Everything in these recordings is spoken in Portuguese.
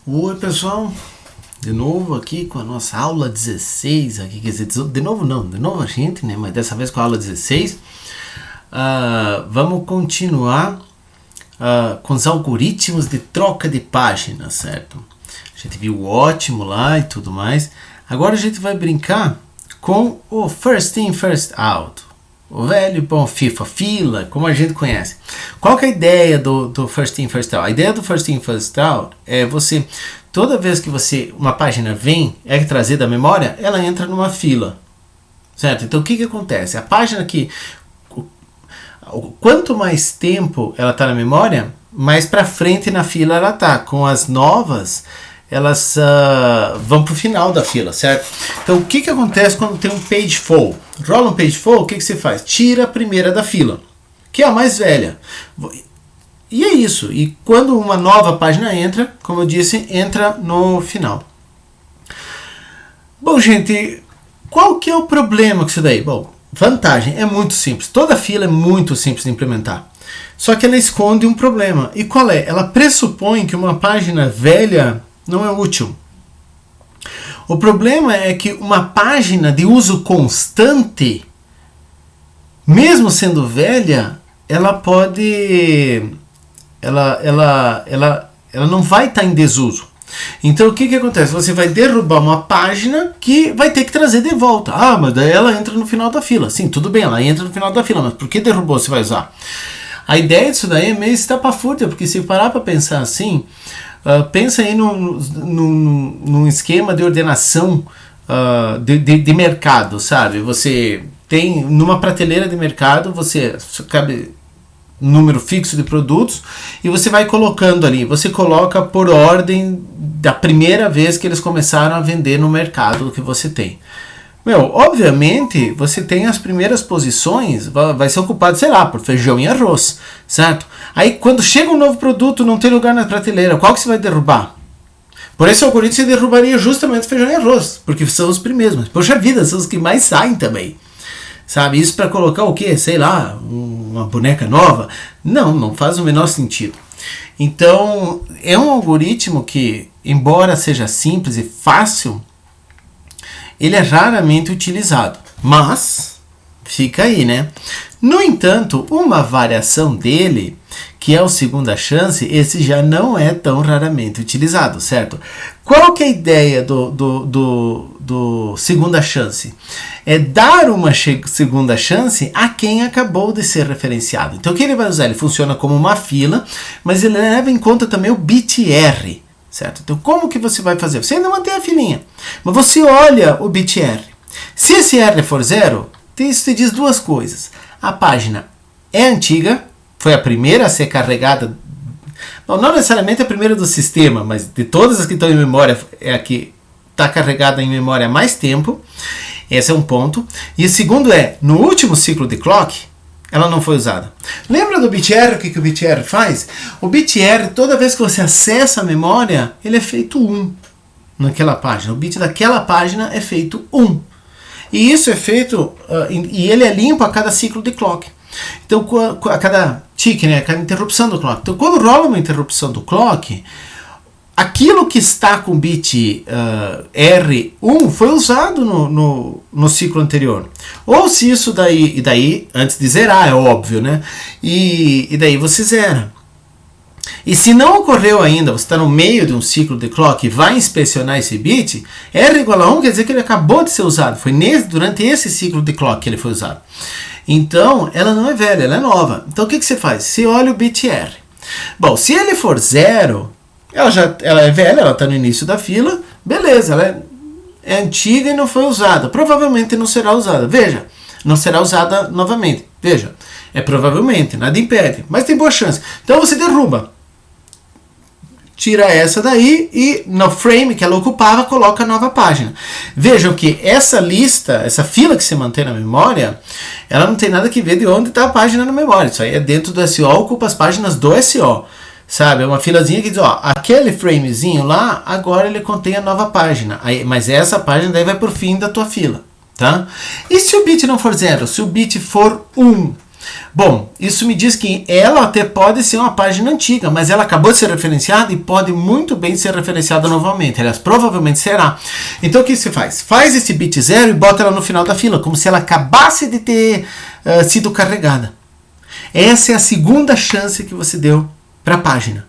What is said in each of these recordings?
Oi pessoal, de novo aqui com a nossa aula 16 aqui, quer dizer, de novo a gente, né, mas dessa vez com a aula 16. Vamos continuar com os algoritmos de troca de páginas, certo? A gente viu o ótimo lá e tudo mais. Agora a gente vai brincar com o first in, first out. O velho bom fila, como a gente conhece. Qual que é a ideia do first in, first out? A ideia do first in, first out é você, toda vez que uma página vem, é trazida da memória, ela entra numa fila, certo? Então o que acontece? A página que, quanto mais tempo ela está na memória, mais para frente na fila ela está. Com as novas, elas vão para o final da fila, certo? Então o que acontece quando tem um page fall? Rola um page fall, o que você faz? Tira a primeira da fila, que é a mais velha. E é isso. E quando uma nova página entra, como eu disse, entra no final. Bom, gente, qual que é o problema com isso daí? Bom, vantagem, é muito simples. Toda fila é muito simples de implementar. Só que ela esconde um problema. E qual é? Ela pressupõe que uma página velha não é útil. O problema é que uma página de uso constante, mesmo sendo velha, ela pode... Ela não vai estar em desuso. Então o que acontece? Você vai derrubar uma página que vai ter que trazer de volta. Mas daí ela entra no final da fila. Sim, tudo bem, ela entra no final da fila, mas por que derrubou você vai usar? A ideia disso daí é meio estapafúrdia, porque se parar para pensar assim, pensa aí num esquema de ordenação de mercado, sabe? Você tem numa prateleira de mercado, você cabe número fixo de produtos e você vai colocando ali, você coloca por ordem da primeira vez que eles começaram a vender no mercado que você tem. Obviamente, você tem as primeiras posições, vai ser ocupado, sei lá, por feijão e arroz, certo? Aí, quando chega um novo produto, não tem lugar na prateleira, qual que você vai derrubar? Por esse algoritmo, você derrubaria justamente feijão e arroz, porque são os primeiros, mas, poxa vida, são os que mais saem também, sabe? Isso para colocar o quê? Sei lá, uma boneca nova? Não faz o menor sentido. Então, é um algoritmo que, embora seja simples e fácil, ele é raramente utilizado, mas fica aí, né? No entanto, uma variação dele, que é o segunda chance, esse já não é tão raramente utilizado, certo? Qual que é a ideia do segunda chance? É dar uma segunda chance a quem acabou de ser referenciado. Então o que ele vai usar? Ele funciona como uma fila, mas ele leva em conta também o bit R. Certo? Então como que você vai fazer? Você ainda mantém a filinha, mas você olha o bit R. Se esse R for 0, isso te diz duas coisas. A página é antiga, foi a primeira a ser carregada, não necessariamente a primeira do sistema, mas de todas as que estão em memória, é a que está carregada em memória há mais tempo. Esse é um ponto. E o segundo é, no último ciclo de clock, ela não foi usada. Lembra do bit R? O que o bit R faz? O bit R, toda vez que você acessa a memória, ele é feito 1 naquela página. O bit daquela página é feito 1. E isso é feito, e ele é limpo a cada ciclo de clock. Então, a cada tick, né, a cada interrupção do clock. Então, quando rola uma interrupção do clock, aquilo que está com o bit R1 foi usado no ciclo anterior. Ou se isso daí, antes de zerar, é óbvio, né? E daí você zera. E se não ocorreu ainda, você está no meio de um ciclo de clock e vai inspecionar esse bit, R igual a 1 quer dizer que ele acabou de ser usado. Foi durante esse ciclo de clock que ele foi usado. Então, ela não é velha, ela é nova. Então, o que você faz? Você olha o bit R. Bom, se ele for 0... Ela é velha, ela está no início da fila, beleza, ela é antiga e não foi usada. Provavelmente não será usada. Veja, não será usada novamente. Veja, é provavelmente, nada impede, mas tem boa chance. Então você derruba. Tira essa daí e no frame que ela ocupava, coloca a nova página. Vejam que essa lista, essa fila que se mantém na memória, ela não tem nada que ver de onde está a página na memória. Isso aí é dentro do SO, ocupa as páginas do SO. Sabe, é uma filazinha que diz, aquele framezinho lá, agora ele contém a nova página. Aí, mas essa página daí vai pro fim da tua fila, tá? E se o bit não for 0? Se o bit for 1? Bom, isso me diz que ela até pode ser uma página antiga, mas ela acabou de ser referenciada e pode muito bem ser referenciada novamente. Aliás, provavelmente será. Então o que você faz? Faz esse bit 0 e bota ela no final da fila, como se ela acabasse de ter sido carregada. Essa é a segunda chance que você deu para a página,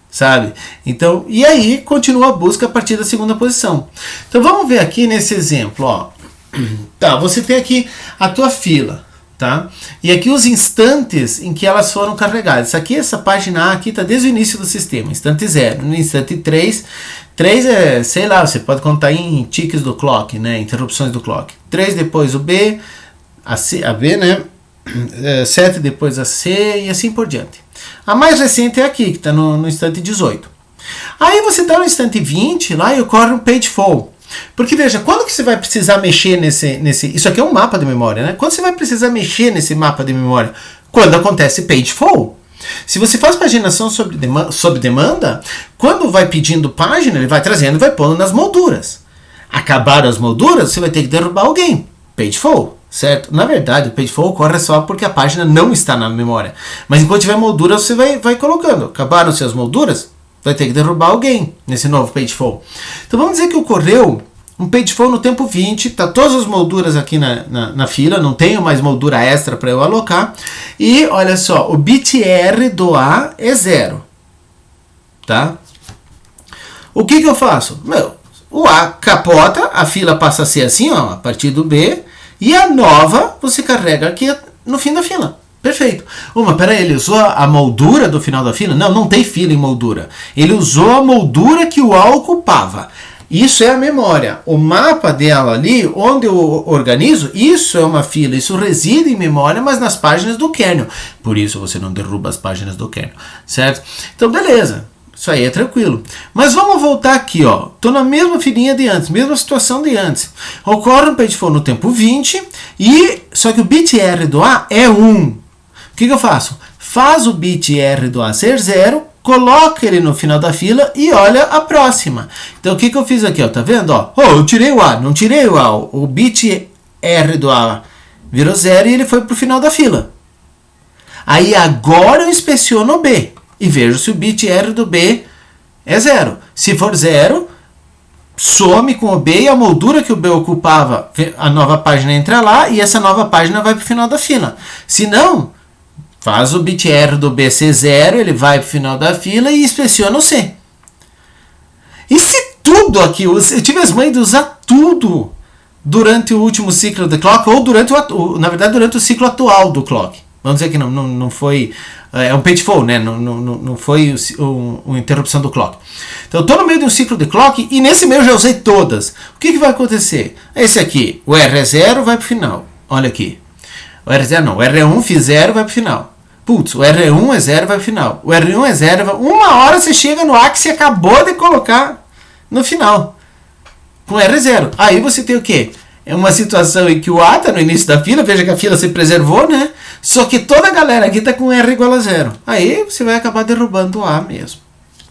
sabe? Então, e aí continua a busca a partir da segunda posição. Então vamos ver aqui nesse exemplo, ó. Tá, você tem aqui a tua fila, tá? E aqui os instantes em que elas foram carregadas. Isso aqui, essa página A aqui está desde o início do sistema, instante 0. No instante 3 é, sei lá, você pode contar em ticks do clock, né? Interrupções do clock. 3 depois o B, a B, né? 7 depois a C e assim por diante. A mais recente é aqui, que está no instante 18. Aí você está no instante 20 lá e ocorre um page fall. Porque veja, quando que você vai precisar mexer nesse... Isso aqui é um mapa de memória, né? Quando você vai precisar mexer nesse mapa de memória? Quando acontece page fall. Se você faz paginação sob demanda, quando vai pedindo página, ele vai trazendo e vai pondo nas molduras. Acabaram as molduras, você vai ter que derrubar alguém. Page fall, certo? Na verdade, o page fall ocorre só porque a página não está na memória. Mas enquanto tiver moldura, você vai colocando. Acabaram-se as molduras, vai ter que derrubar alguém nesse novo page fall. Então vamos dizer que ocorreu um page fall no tempo 20, tá todas as molduras aqui na fila, não tenho mais moldura extra para eu alocar. E olha só, o bit R do A é 0. Tá? O que eu faço? O A capota, a fila passa a ser assim, ó, a partir do B, e a nova você carrega aqui no fim da fila. Perfeito. Mas peraí, ele usou a moldura do final da fila? Não tem fila em moldura. Ele usou a moldura que o A ocupava. Isso é a memória. O mapa dela ali, onde eu organizo, isso é uma fila. Isso reside em memória, mas nas páginas do kernel. Por isso você não derruba as páginas do kernel. Certo? Então, beleza. Isso aí é tranquilo. Mas vamos voltar aqui, ó. Estou na mesma filinha de antes, mesma situação de antes. Ocorre um page fall no tempo 20, só que o bit R do A é 1. O que eu faço? Faz o bit R do A ser 0, coloca ele no final da fila e olha a próxima. Então o que eu fiz aqui? Ó, tá vendo? Ó, eu tirei o A, não tirei o A. O bit R do A virou 0 e ele foi para o final da fila. Aí agora eu inspeciono o B e vejo se o bit R do B é 0. Se for 0, some com o B e a moldura que o B ocupava, a nova página entra lá e essa nova página vai para o final da fila. Se não, faz o bit R do B ser 0, ele vai para o final da fila e inspeciona o C. E se tudo aqui, eu tive as mães de usar tudo durante o último ciclo do clock, ou durante o ciclo atual do clock. Vamos dizer que não foi... É um page fall, né? Não foi uma interrupção do clock. Então eu estou no meio de um ciclo de clock e nesse meio eu já usei todas. O que vai acontecer? Esse aqui, o R é 0, vai para o final. Olha aqui. O R0 não, o R1 fiz 0, vai para o final. Putz, o R1 é 0, vai para o final. O R1 é 0, uma hora você chega no A que você acabou de colocar no final. Com R0. Aí você tem o quê? É uma situação em que o A está no início da fila, veja que a fila se preservou, né? Só que toda a galera aqui está com R igual a 0. Aí você vai acabar derrubando o A mesmo.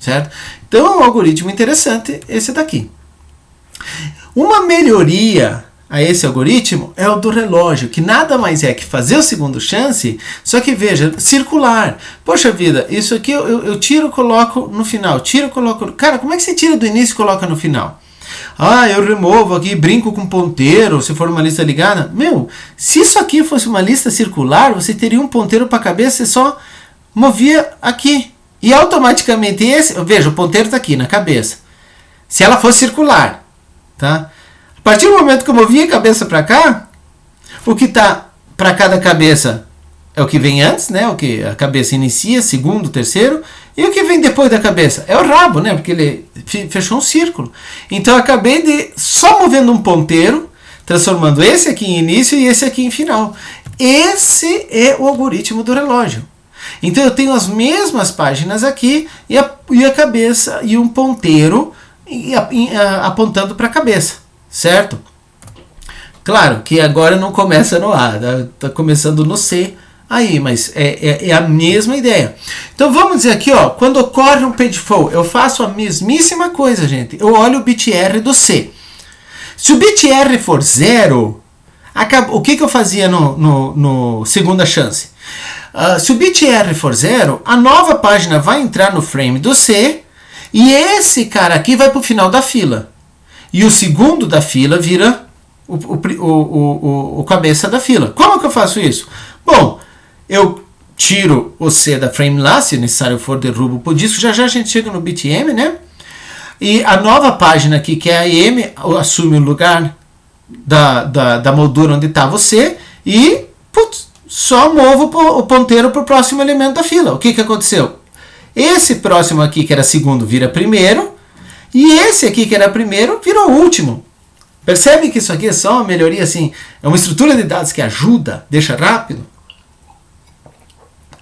Certo? Então é um algoritmo interessante esse daqui. Uma melhoria a esse algoritmo é o do relógio, que nada mais é que fazer o segundo chance, só que veja, circular. Poxa vida, isso aqui eu tiro e coloco no final, tiro e coloco... Cara, como é que você tira do início e coloca no final? Eu removo aqui, brinco com ponteiro, se for uma lista ligada. Se isso aqui fosse uma lista circular, você teria um ponteiro para a cabeça e só movia aqui. E automaticamente veja, o ponteiro está aqui na cabeça. Se ela fosse circular, tá? A partir do momento que eu movi a cabeça para cá, o que está para cada cabeça é o que vem antes, né? O que a cabeça inicia, segundo, terceiro. E o que vem depois da cabeça? É o rabo, né? Porque ele fechou um círculo. Então eu acabei de só movendo um ponteiro, transformando esse aqui em início e esse aqui em final. Esse é o algoritmo do relógio. Então eu tenho as mesmas páginas aqui e a cabeça e um ponteiro apontando para a cabeça. Certo? Claro que agora não começa no A, está começando no C aí, mas é a mesma ideia. Então vamos dizer aqui, ó, quando ocorre um page fall, eu faço a mesmíssima coisa, gente. Eu olho o bit R do C. Se o bit R for 0, o que eu fazia no segunda chance? Se o bit R for 0, a nova página vai entrar no frame do C e esse cara aqui vai para o final da fila. E o segundo da fila vira o cabeça da fila. Como que eu faço isso? Bom, eu tiro o C da frame lá, se necessário for derrubo por disco. Já a gente chega no bit M, né? E a nova página aqui, que é a M, assume o lugar da moldura onde estava o C e só movo o ponteiro para o próximo elemento da fila. O que aconteceu? Esse próximo aqui, que era segundo, vira primeiro, e esse aqui, que era primeiro, virou último. Percebe que isso aqui é só uma melhoria, assim, é uma estrutura de dados que ajuda, deixa rápido?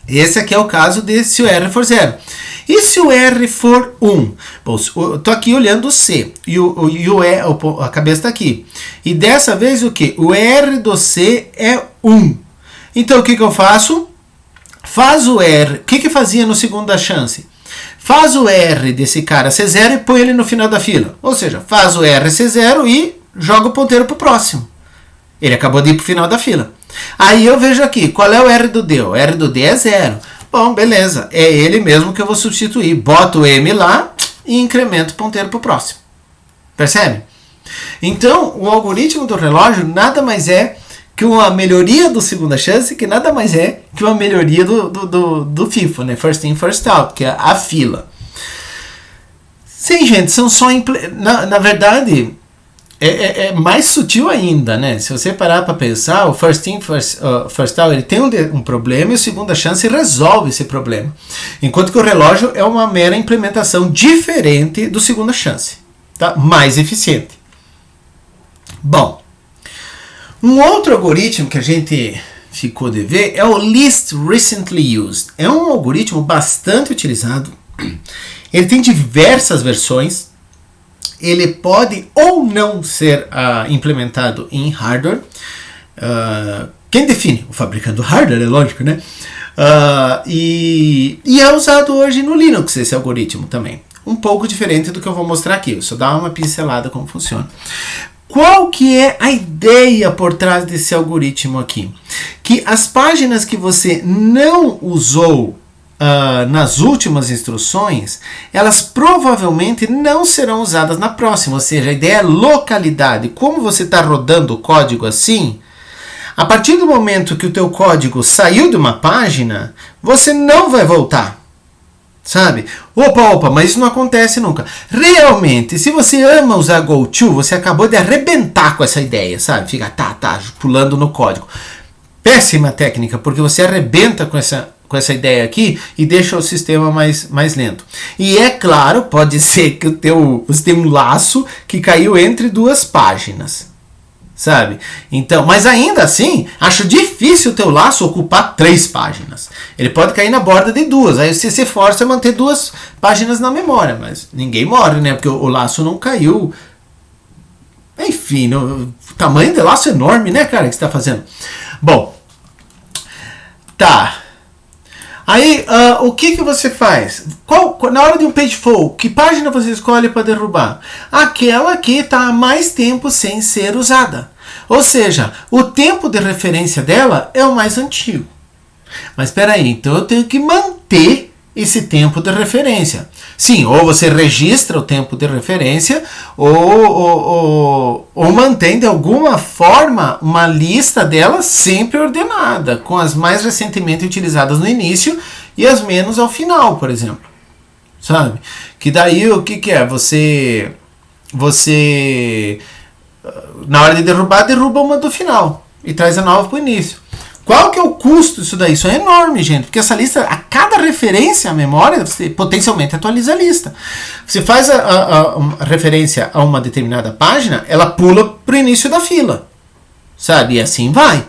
Esse aqui é o caso de se o R for 0. E se o R for 1? Bom, eu estou aqui olhando o C, e a cabeça está aqui. E dessa vez o que? O R do C é 1. Então o que eu faço? Faz o R. O que fazia no segunda chance? Faz o R desse cara C0 e põe ele no final da fila. Ou seja, faz o R C0 e joga o ponteiro para o próximo. Ele acabou de ir para o final da fila. Aí eu vejo aqui, qual é o R do D? O R do D é 0. Bom, beleza. É ele mesmo que eu vou substituir. Boto o M lá e incremento o ponteiro para o próximo. Percebe? Então, o algoritmo do relógio nada mais é que uma melhoria do segunda chance, que nada mais é que uma melhoria do FIFO, né? First in, first out, que é a fila. Sim, gente, são só... Na verdade, é mais sutil ainda, né? Se você parar para pensar, o first in, first out, ele tem um problema e o segunda chance resolve esse problema. Enquanto que o relógio é uma mera implementação diferente do segunda chance, tá? Mais eficiente. Bom, um outro algoritmo que a gente ficou de ver é o Least Recently Used. É um algoritmo bastante utilizado. Ele tem diversas versões. Ele pode ou não ser implementado em hardware. Quem define? O fabricante do hardware, é lógico, né? E é usado hoje no Linux esse algoritmo também. Um pouco diferente do que eu vou mostrar aqui. Eu só dar uma pincelada como funciona. Qual que é a ideia por trás desse algoritmo aqui? Que as páginas que você não usou nas últimas instruções, elas provavelmente não serão usadas na próxima. Ou seja, a ideia é localidade. Como você está rodando o código assim, a partir do momento que o teu código saiu de uma página, você não vai voltar. Sabe? Opa, mas isso não acontece nunca. Realmente, se você ama usar GoTo, você acabou de arrebentar com essa ideia, sabe? Fica pulando no código. Péssima técnica, porque você arrebenta com essa ideia aqui e deixa o sistema mais lento. E é claro, pode ser que você tem um laço que caiu entre duas páginas. Sabe? Então, mas ainda assim, acho difícil o teu laço ocupar 3 páginas. Ele pode cair na borda de 2. Aí você se força a manter 2 páginas na memória. Mas ninguém morre, né? Porque o laço não caiu. Enfim, o tamanho do laço é enorme, né, cara, que você está fazendo. Bom, tá. Aí, o que você faz? Na hora de um page fall, que página você escolhe para derrubar? Aquela que está há mais tempo sem ser usada. Ou seja, o tempo de referência dela é o mais antigo. Mas espera aí, então eu tenho que manter esse tempo de referência. Sim, ou você registra o tempo de referência, ou mantém de alguma forma uma lista delas sempre ordenada, com as mais recentemente utilizadas no início e as menos ao final, por exemplo. Sabe? Que daí o que é? Você na hora de derruba uma do final e traz a nova para o início. Qual que é o custo disso daí? Isso é enorme, gente, porque essa lista, a cada referência à memória, você potencialmente atualiza a lista. Você faz a referência a uma determinada página, ela pula para o início da fila, sabe? E assim vai.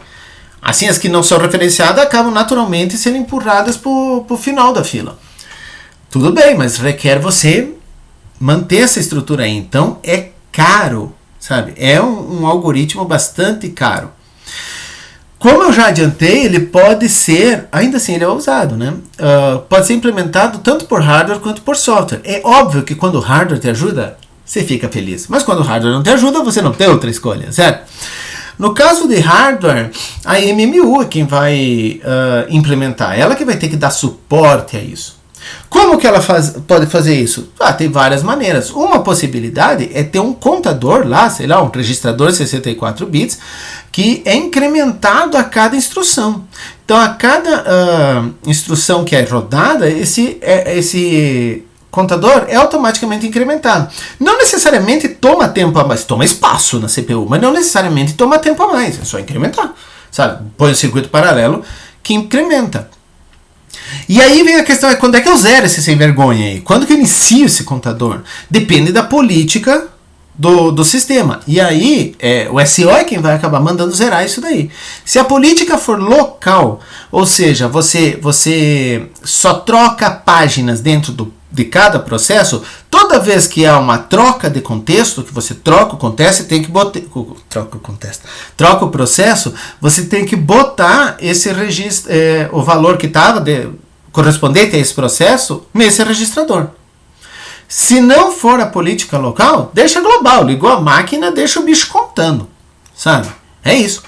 Assim, as que não são referenciadas acabam naturalmente sendo empurradas para o final da fila. Tudo bem, mas requer você manter essa estrutura aí. Então, é caro, sabe? É um algoritmo bastante caro. Como eu já adiantei, ele pode ser, ainda assim ele é usado, né? Pode ser implementado tanto por hardware quanto por software. É óbvio que quando o hardware te ajuda, você fica feliz. Mas quando o hardware não te ajuda, você não tem outra escolha, certo? No caso de hardware, a MMU é quem vai implementar, ela que vai ter que dar suporte a isso. Como que ela pode fazer isso? Tem várias maneiras. Uma possibilidade é ter um contador lá, sei lá, um registrador 64 bits, que é incrementado a cada instrução. Então, a cada instrução que é rodada, esse contador é automaticamente incrementado. Não necessariamente toma tempo a mais, toma espaço na CPU, mas não necessariamente toma tempo a mais, é só incrementar. Sabe? Põe um circuito paralelo que incrementa. E aí vem a questão, quando é que eu zero esse sem vergonha aí? Quando que eu inicio esse contador? Depende da política do sistema. E aí, o SO é quem vai acabar mandando zerar isso daí. Se a política for local, ou seja, você só troca páginas dentro de cada processo, toda vez que há uma troca de contexto, que você troca o contexto, você tem que botar... Troca o processo, você tem que botar esse registro, o valor que estava correspondente a esse processo, nesse registrador. Se não for a política local, deixa global. Ligou a máquina, deixa o bicho contando. Sabe? É isso.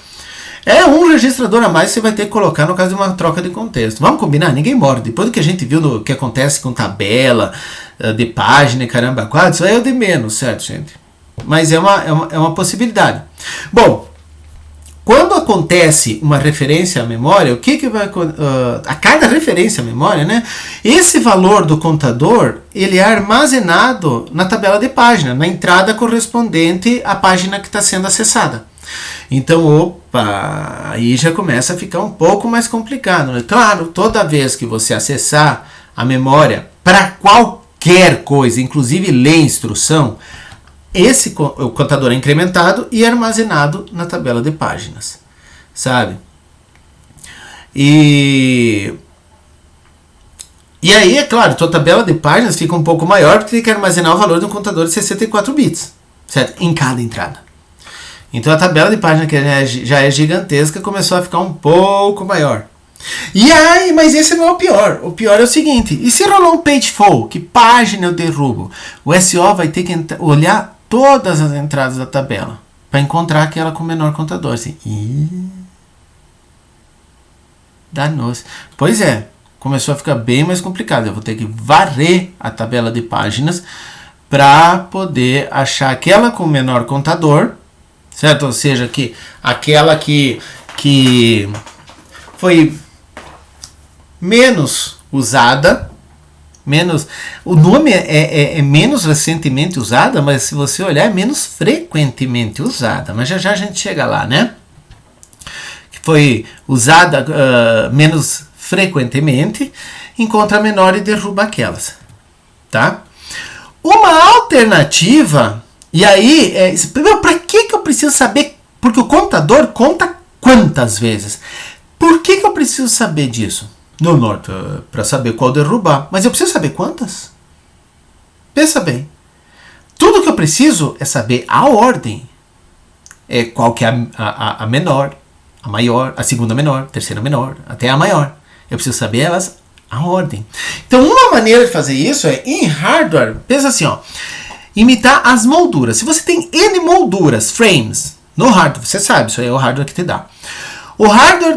É um registrador a mais que você vai ter que colocar no caso de uma troca de contexto. Vamos combinar? Ninguém morre. Depois do que a gente viu no que acontece com tabela, de página e caramba, quadro, isso aí é o de menos, certo, gente? Mas é uma possibilidade. Bom, quando acontece uma referência à memória, o que vai a cada referência à memória, né? Esse valor do contador, ele é armazenado na tabela de página, na entrada correspondente à página que está sendo acessada. Então, aí já começa a ficar um pouco mais complicado, né? Claro, toda vez que você acessar a memória para qualquer coisa, inclusive ler instrução, o contador é incrementado e armazenado na tabela de páginas, sabe? E aí, é claro, tua tabela de páginas fica um pouco maior porque tem que armazenar o valor de um contador de 64 bits, certo? Em cada entrada. Então a tabela de página que já é gigantesca começou a ficar um pouco maior. E aí, mas esse não é o pior. O pior é o seguinte: e se rolar um page fall, que página eu derrubo? O SO vai ter que olhar todas as entradas da tabela para encontrar aquela com menor contador. Assim, danou-se. Pois é, começou a ficar bem mais complicado. Eu vou ter que varrer a tabela de páginas para poder achar aquela com menor contador, certo? Ou seja, que aquela que foi menos usada, o nome é menos recentemente usada, mas se você olhar é menos frequentemente usada, mas já a gente chega lá, né? Que foi usada menos frequentemente, encontra menor e derruba aquelas, tá? Uma alternativa, e aí, para que eu preciso saber? Porque o contador conta quantas vezes? Por que eu preciso saber disso? No norte, para saber qual derrubar. Mas eu preciso saber quantas? Pensa bem. Tudo que eu preciso é saber a ordem. Qual que é a menor, a maior, a segunda menor, a terceira menor, até a maior. Eu preciso saber elas, a ordem. Então, uma maneira de fazer isso é, em hardware, pensa assim, ó, imitar as molduras. Se você tem N molduras, frames, no hardware, você sabe, isso aí é o hardware que te dá. O hardware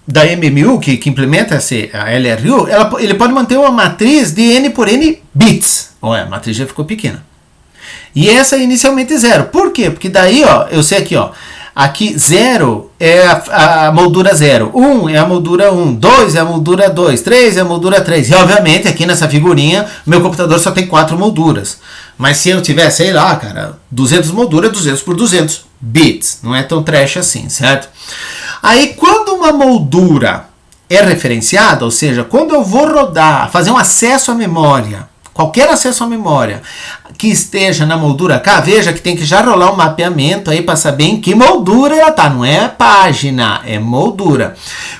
da MMU, que implementa a LRU, ele pode manter uma matriz de N por N bits. A matriz já ficou pequena. E essa é inicialmente 0. Por quê? Porque daí, ó, eu sei aqui, ó, aqui 0 é a moldura 0, 1 é a moldura 1, 2 é a moldura 2, 3 é a moldura 3. E obviamente aqui nessa figurinha, meu computador só tem 4 molduras. Mas se eu tiver, sei lá, cara, 200 molduras, 200 por 200 bits. Não é tão trash assim, certo? Aí quando uma moldura é referenciada, ou seja, quando eu vou rodar, fazer um acesso à memória, qualquer acesso à memória que esteja na moldura K, veja que tem que já rolar um mapeamento aí para saber em que moldura ela está. Não é página, é moldura.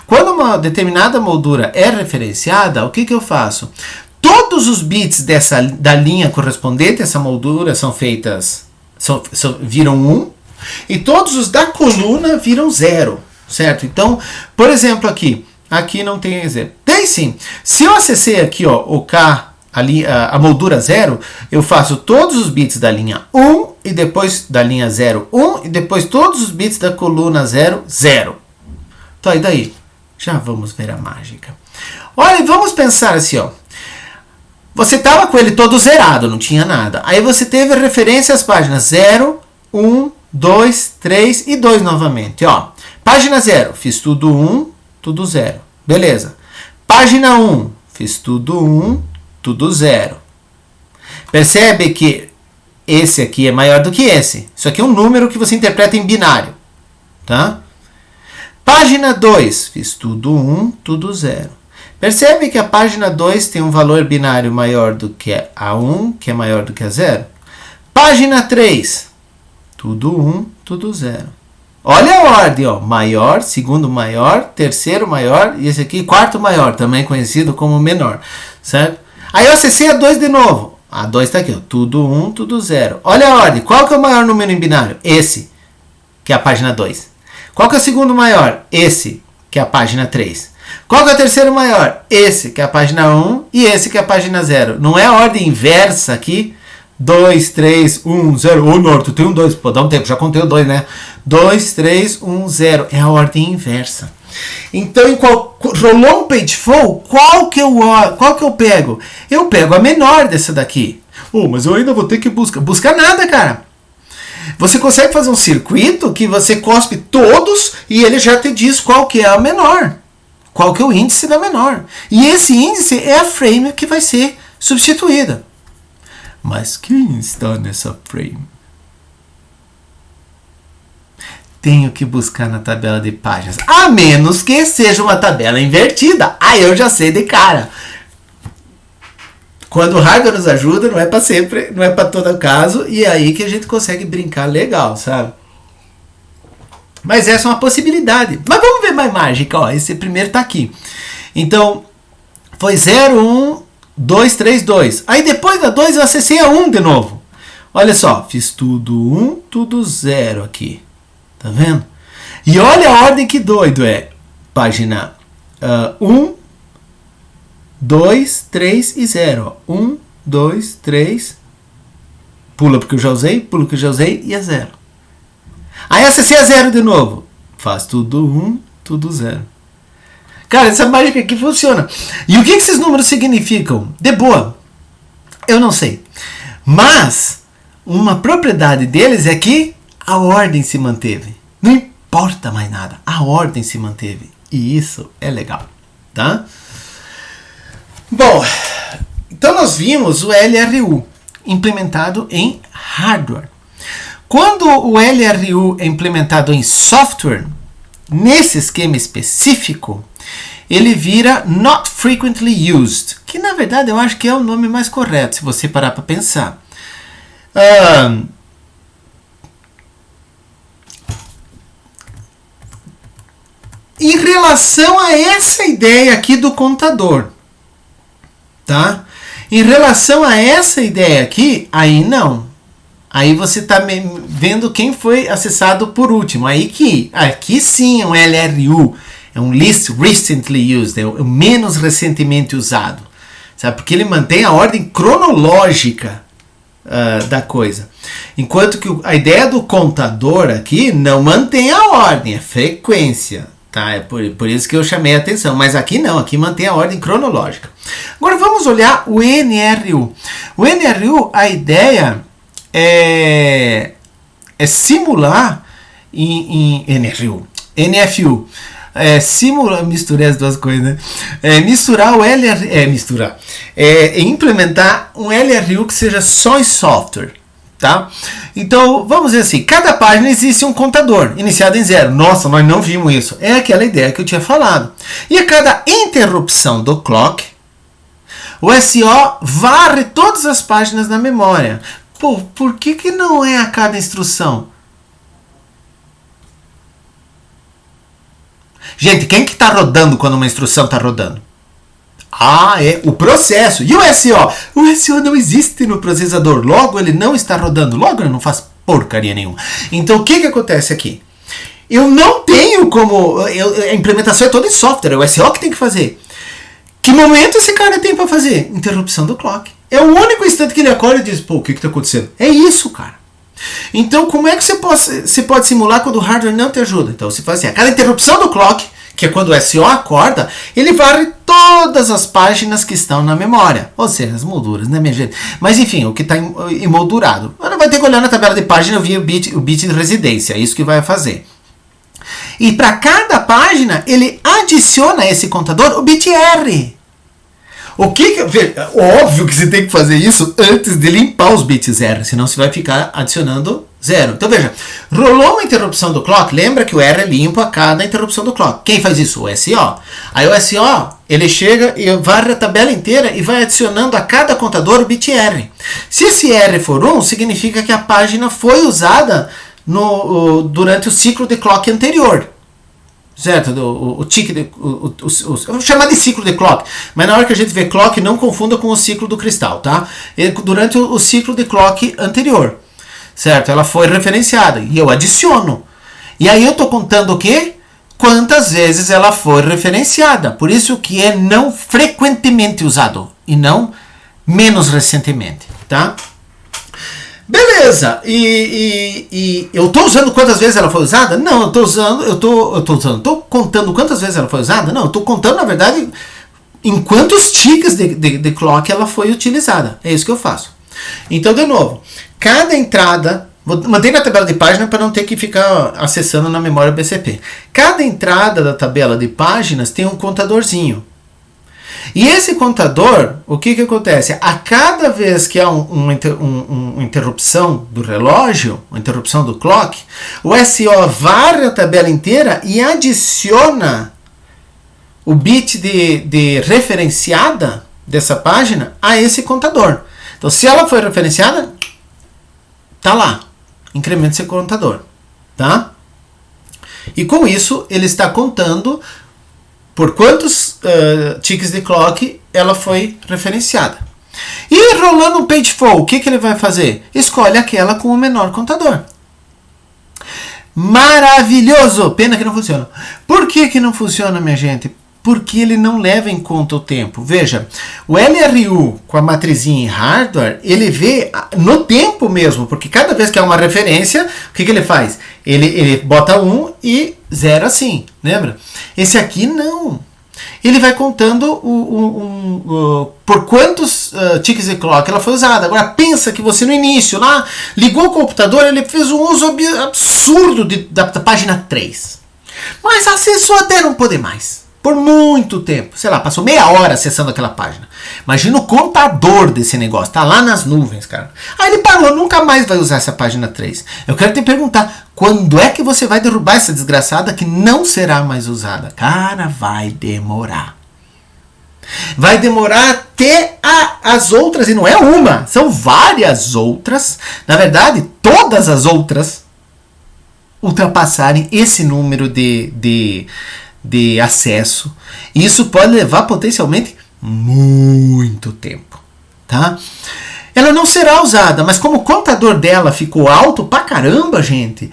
Quando uma determinada moldura é referenciada, o que eu faço? Todos os bits da linha correspondente a essa moldura são feitas, viram 1, e todos os da coluna viram 0, certo? Então, por exemplo, aqui não tem exemplo. Tem sim. Se eu acessei aqui, ó, o K a moldura 0, eu faço todos os bits da linha 1 e depois da linha 0, 1 e depois todos os bits da coluna 0, 0. Então, e daí? Já vamos ver a mágica. Olha, vamos pensar assim, ó. Você estava com ele todo zerado, não tinha nada. Aí você teve referência às páginas 0, 1, 2, 3 e 2 novamente. Ó, página 0, fiz tudo 1, tudo 0. Beleza. Página 1, fiz tudo 1, tudo 0. Percebe que esse aqui é maior do que esse. Isso aqui é um número que você interpreta em binário. Tá? Página 2, fiz tudo 1, tudo 0. Percebe que a página 2 tem um valor binário maior do que a 1, que é maior do que a 0? Página 3, tudo 1, tudo 0. Olha a ordem, ó. Maior, segundo maior, terceiro maior e esse aqui quarto maior, também conhecido como menor, certo? Aí eu acessei a 2 de novo. A 2 está aqui, ó. Tudo 1, tudo 0. Olha a ordem. Qual que é o maior número em binário? Esse, que é a página 2. Qual que é o segundo maior? Esse, que é a página 3. Qual que é o terceiro maior? Esse, que é a página 1, e esse, que é a página 0. Não é a ordem inversa aqui? 2, 3, 1, 0. Ô, Norto, tem um 2. Pô, dá um tempo, já contei o 2, né? 2, 3, 1, 0. É a ordem inversa. Então, rolou um page fall, qual que eu pego? Eu pego a menor dessa daqui. Mas eu ainda vou ter que buscar. Busca nada, cara. Você consegue fazer um circuito que você cospe todos e ele já te diz qual que é a menor. Qual que é o índice da menor. E esse índice é a frame que vai ser substituída. Mas quem está nessa frame? Tenho que buscar na tabela de páginas. A menos que seja uma tabela invertida. Aí eu já sei de cara. Quando o hardware nos ajuda, não é para sempre, não é para todo caso. E é aí que a gente consegue brincar legal, sabe? Mas essa é uma possibilidade. Mas vamos ver mais mágica. Ó, esse primeiro está aqui. Então, foi 0, 1, 2, 3, 2. Aí depois da 2 eu acessei a 1 de novo. Olha só, fiz tudo 1, tudo 0 aqui. Tá vendo? E olha a ordem que doido é. Página 1, 2, 3 e 0. 1, 2, 3. Pula porque eu já usei, pula porque eu já usei e é 0. Aí acessei a 0 de novo. Faz tudo 1, tudo 0. Cara, essa mágica aqui funciona. E o que esses números significam? De boa. Eu não sei. Mas, uma propriedade deles é que a ordem se manteve. Não importa mais nada. A ordem se manteve. E isso é legal. Tá? Bom, então nós vimos o LRU implementado em hardware. Quando o LRU é implementado em software, nesse esquema específico, ele vira Not Frequently Used, que na verdade eu acho que é o nome mais correto, se você parar para pensar. Em relação a essa ideia aqui do contador, tá? Em relação a essa ideia aqui, aí não. Aí você está vendo quem foi acessado por último. Aqui sim é um LRU, é um Least Recently Used, é o menos recentemente usado. Sabe? Porque ele mantém a ordem cronológica da coisa. Enquanto que a ideia do contador aqui não mantém a ordem, é frequência. Tá? É por isso que eu chamei a atenção. Mas aqui não, aqui mantém a ordem cronológica. Agora vamos olhar o NRU. O NRU, a ideia é simular em NFU. Misturei as duas coisas, né? Misturar o LRU. Implementar um LRU que seja só em software. Tá? Então, vamos dizer assim, cada página existe um contador, iniciado em 0. Nossa, nós não vimos isso. É aquela ideia que eu tinha falado. E a cada interrupção do clock, o SO varre todas as páginas na memória. Pô, por que não é a cada instrução? Gente, quem que está rodando quando uma instrução está rodando? É o processo. E o SO? O SO não existe no processador. Logo, ele não está rodando. Logo, ele não faz porcaria nenhuma. Então, o que acontece aqui? Eu não tenho como... a implementação é toda em software. É o SO que tem que fazer. Que momento esse cara tem para fazer? Interrupção do clock. É o único instante que ele acorda e diz, pô, o que está acontecendo? É isso, cara. Então, como é que você pode simular quando o hardware não te ajuda? Então, você faz assim, a cada interrupção do clock, que é quando o SO acorda, ele varre todas as páginas que estão na memória. Ou seja, as molduras, né, minha gente? Mas, enfim, o que está emoldurado. Agora vai ter que olhar na tabela de página e ver o bit de residência. É isso que vai fazer. E para cada página, ele adiciona a esse contador o bit R. Óbvio que você tem que fazer isso antes de limpar os bits R, senão você vai ficar adicionando 0. Então veja, rolou uma interrupção do clock, lembra que o R é limpo a cada interrupção do clock. Quem faz isso? O SO. Aí o SO, ele chega e varre a tabela inteira e vai adicionando a cada contador o bit R. Se esse R for 1, significa que a página foi usada durante o ciclo de clock anterior. Certo? Eu vou chamar de ciclo de clock, mas na hora que a gente vê clock, não confunda com o ciclo do cristal, tá? Durante o ciclo de clock anterior, certo? Ela foi referenciada e eu adiciono. E aí eu estou contando o quê? Quantas vezes ela foi referenciada. Por isso que é não frequentemente usado e não menos recentemente, tá? Beleza, e eu estou usando quantas vezes ela foi usada? Não, estou contando quantas vezes ela foi usada? Não, eu estou contando, na verdade, em quantos ticks de clock ela foi utilizada. É isso que eu faço. Então, de novo, cada entrada, mantém na tabela de página para não ter que ficar acessando na memória BCP. Cada entrada da tabela de páginas tem um contadorzinho. E esse contador, o que acontece? A cada vez que há uma interrupção do relógio, uma interrupção do clock, o SO varre a tabela inteira e adiciona o bit de referenciada dessa página a esse contador. Então, se ela foi referenciada, tá lá. Incrementa esse contador. Tá? E com isso, ele está contando por quantos ticks de clock ela foi referenciada. E rolando um pagefall, o que ele vai fazer? Escolhe aquela com o menor contador. Maravilhoso! Pena que não funciona. Por que não funciona, minha gente? Porque ele não leva em conta o tempo. Veja, o LRU com a matrizinha em hardware, ele vê no tempo mesmo, porque cada vez que há uma referência, o que ele faz? Ele bota 1 e 0 assim, lembra? Esse aqui não. Ele vai contando por quantos ticks de clock ela foi usada. Agora pensa que você no início lá ligou o computador, ele fez um uso absurdo da página 3. Mas acessou até não poder mais. Por muito tempo. Sei lá, passou meia hora acessando aquela página. Imagina o contador desse negócio. Tá lá nas nuvens, cara. Aí ele parou, nunca mais vai usar essa página 3. Eu quero te perguntar, quando é que você vai derrubar essa desgraçada que não será mais usada? Cara, vai demorar. Vai demorar até as outras, e não é uma, são várias outras. Na verdade, todas as outras ultrapassarem esse número de acesso. E isso pode levar potencialmente muito tempo, tá? Ela não será usada, mas como o contador dela ficou alto pra caramba, gente,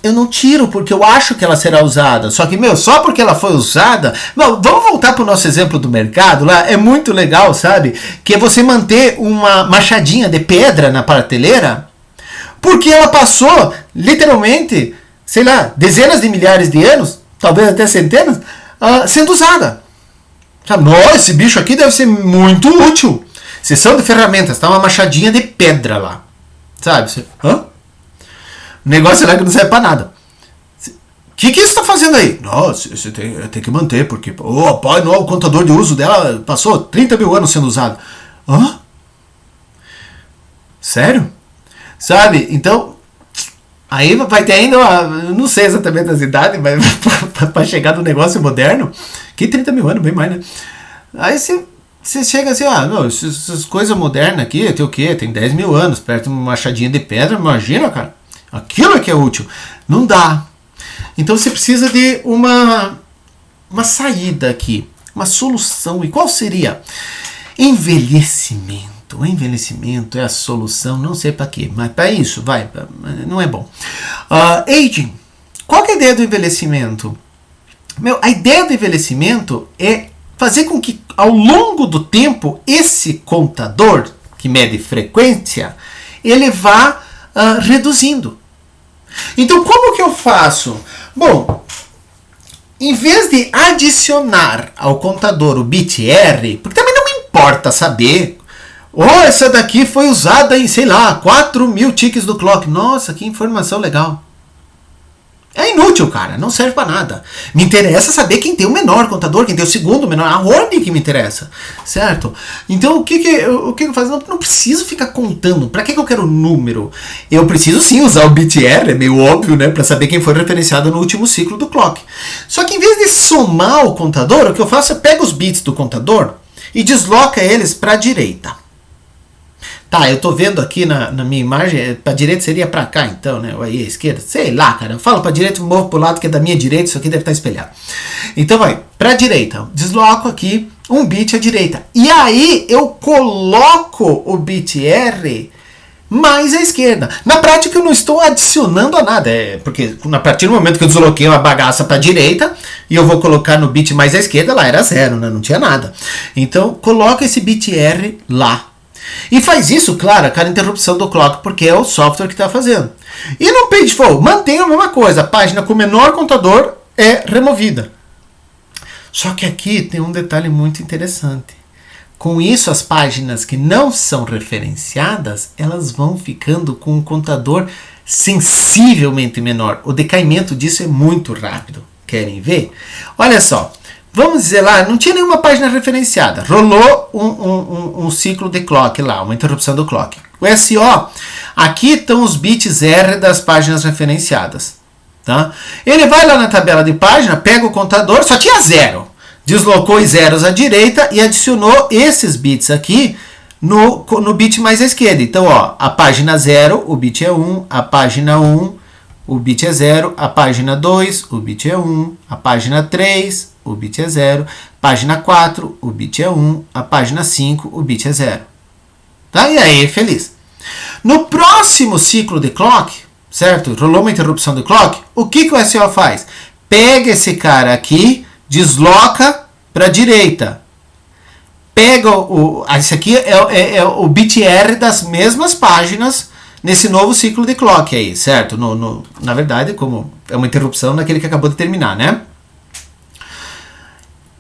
eu não tiro porque eu acho que ela será usada. Só que, só porque ela foi usada... Não, vamos voltar pro nosso exemplo do mercado lá. É muito legal, sabe? Que é você manter uma machadinha de pedra na prateleira, porque ela passou, literalmente, sei lá, dezenas de milhares de anos, talvez até centenas, sendo usada. Sabe? Nossa, esse bicho aqui deve ser muito útil. Sessão de ferramentas, tá uma machadinha de pedra lá. Sabe? O negócio lá que não serve pra nada. O que você está fazendo aí? Nossa, você tem que manter, porque o contador de uso dela passou 30 mil anos sendo usado. Sério? Sabe? Então, aí vai ter ainda, não sei exatamente as idades, mas para chegar no negócio moderno, que 30 mil anos, bem mais, né? Aí você chega assim, essas coisas modernas aqui, tem o quê? Tem 10 mil anos, perto de uma machadinha de pedra, imagina, cara. Aquilo é que é útil. Não dá. Então você precisa de uma saída aqui, uma solução. E qual seria? Envelhecimento. O envelhecimento é a solução, não sei para quê, mas para isso, não é bom. Aging. Qual que é a ideia do envelhecimento? A ideia do envelhecimento é fazer com que, ao longo do tempo, esse contador, que mede frequência, ele vá reduzindo. Então, como que eu faço? Bom, em vez de adicionar ao contador o bit R, porque também não me importa saber, essa daqui foi usada em, sei lá, 4.000 tiques do clock. Nossa, que informação legal. É inútil, cara, não serve para nada. Me interessa saber quem tem o menor contador, quem tem o segundo menor, a ordem que me interessa, certo? Então, o que eu faço? Não preciso ficar contando. Para que eu quero o número? Eu preciso sim usar o bit R, é meio óbvio, né, para saber quem foi referenciado no último ciclo do clock. Só que em vez de somar o contador, o que eu faço é pego os bits do contador e desloca eles para a direita. Tá, eu tô vendo aqui na minha imagem, pra direita seria pra cá então, né? Ou aí a esquerda, sei lá, cara. Eu falo pra direita e movo pro lado que é da minha direita, isso aqui deve estar espelhado. Então vai, pra direita, desloco aqui um bit à direita. E aí eu coloco o bit R mais à esquerda. Na prática eu não estou adicionando a nada, porque a partir do momento que eu desloquei uma bagaça pra direita e eu vou colocar no bit mais à esquerda, lá era 0, né? Não tinha nada. Então coloca esse bit R lá. E faz isso, claro, a cada interrupção do clock, porque é o software que está fazendo. E no page flow, mantém a mesma coisa. A página com o menor contador é removida. Só que aqui tem um detalhe muito interessante. Com isso, as páginas que não são referenciadas, elas vão ficando com um contador sensivelmente menor. O decaimento disso é muito rápido. Querem ver? Olha só. Vamos dizer lá, não tinha nenhuma página referenciada. Rolou um ciclo de clock lá, uma interrupção do clock. O SO, aqui estão os bits R das páginas referenciadas. Tá? Ele vai lá na tabela de página, pega o contador, só tinha 0. Deslocou os zeros à direita e adicionou esses bits aqui no bit mais à esquerda. Então, ó, a página 0, o bit é 1, a página 1, o bit é 0, a página 2, o bit é 1, a página 3, o bit é 0, página 4, o bit é 1, a página 5, o bit é 0. Tá? E aí, feliz. No próximo ciclo de clock, certo? Rolou uma interrupção do clock, o que o SO faz? Pega esse cara aqui, desloca para a direita. Pega esse aqui é o bit R das mesmas páginas nesse novo ciclo de clock aí, certo? Na verdade, como é uma interrupção naquele que acabou de terminar, né?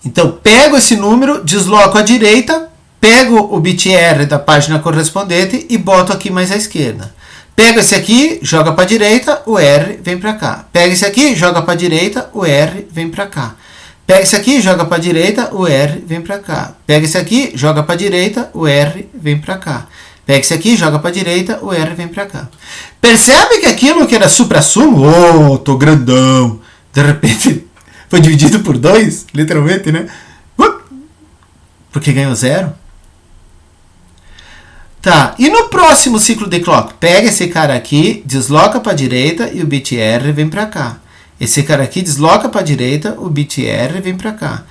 Então, pego esse número, desloco à direita, pego o bit R da página correspondente e boto aqui mais à esquerda. Pego esse aqui, joga para a direita, o R vem para cá. Pega esse aqui, joga para a direita, o R vem para cá. Pega esse aqui, joga para a direita, o R vem para cá. Pega esse aqui, joga para a direita, o R vem para cá. Pega esse aqui, joga para a direita, o R vem para cá. Percebe que aquilo que era suprassumo, tô grandão, de repente foi dividido por 2, literalmente, né? Porque ganhou 0. Tá, e no próximo ciclo de clock, pega esse cara aqui, desloca para a direita e o bit R vem para cá. Esse cara aqui desloca para a direita, o bit R vem para cá.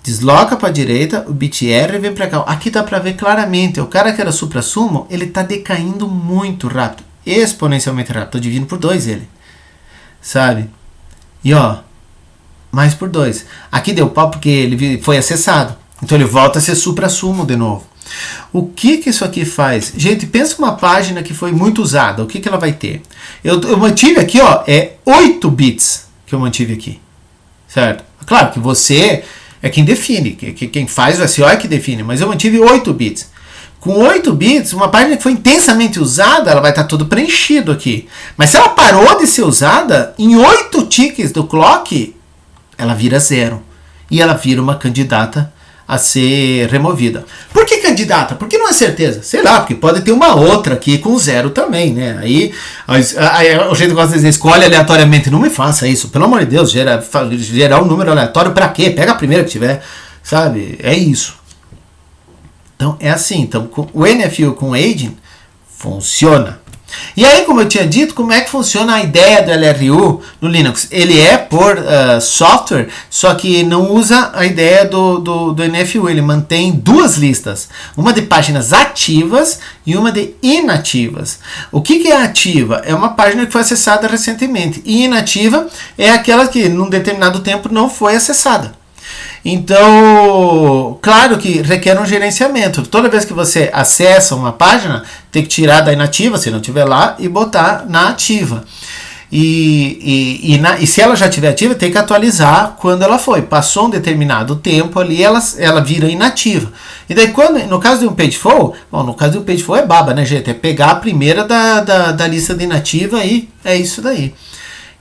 Desloca para a direita, o bit R vem para cá. Aqui dá para ver claramente, o cara que era suprassumo, ele está decaindo muito rápido, exponencialmente rápido. Estou dividindo por 2 ele, sabe? E ó, mais por 2. Aqui deu pau porque ele foi acessado. Então ele volta a ser suprassumo de novo. O que isso aqui faz? Gente, pensa uma página que foi muito usada. O que ela vai ter? Eu mantive aqui, ó, 8 bits que eu mantive aqui. Certo? Claro que você é quem define. Quem faz o SEO é que define. Mas eu mantive 8 bits. Com 8 bits, uma página que foi intensamente usada, ela vai estar tudo preenchido aqui. Mas se ela parou de ser usada, em 8 ticks do clock, ela vira 0. E ela vira uma candidata a ser removida. Por que candidata? Porque não é certeza. Sei lá, porque pode ter uma outra aqui com 0 também, né? Aí o jeito que gosta de dizer, escolhe aleatoriamente. Não me faça isso. Pelo amor de Deus, gerar um número aleatório pra quê? Pega a primeira que tiver, sabe? É isso. Então, é assim. Então, o NFU com Agent funciona. E aí, como eu tinha dito, como é que funciona a ideia do LRU no Linux? Ele é por software, só que não usa a ideia do NFU. Ele mantém duas listas, uma de páginas ativas e uma de inativas. O que é ativa? É uma página que foi acessada recentemente. E inativa é aquela que, num determinado tempo, não foi acessada. Então, claro que requer um gerenciamento. Toda vez que você acessa uma página, tem que tirar da inativa, se não tiver lá, e botar na ativa. E se ela já estiver ativa, tem que atualizar quando ela foi. Passou um determinado tempo ali, ela vira inativa. E daí, no caso de um pageflow, no caso de um pageflow é baba, né, gente? É pegar a primeira da lista de inativa e é isso daí.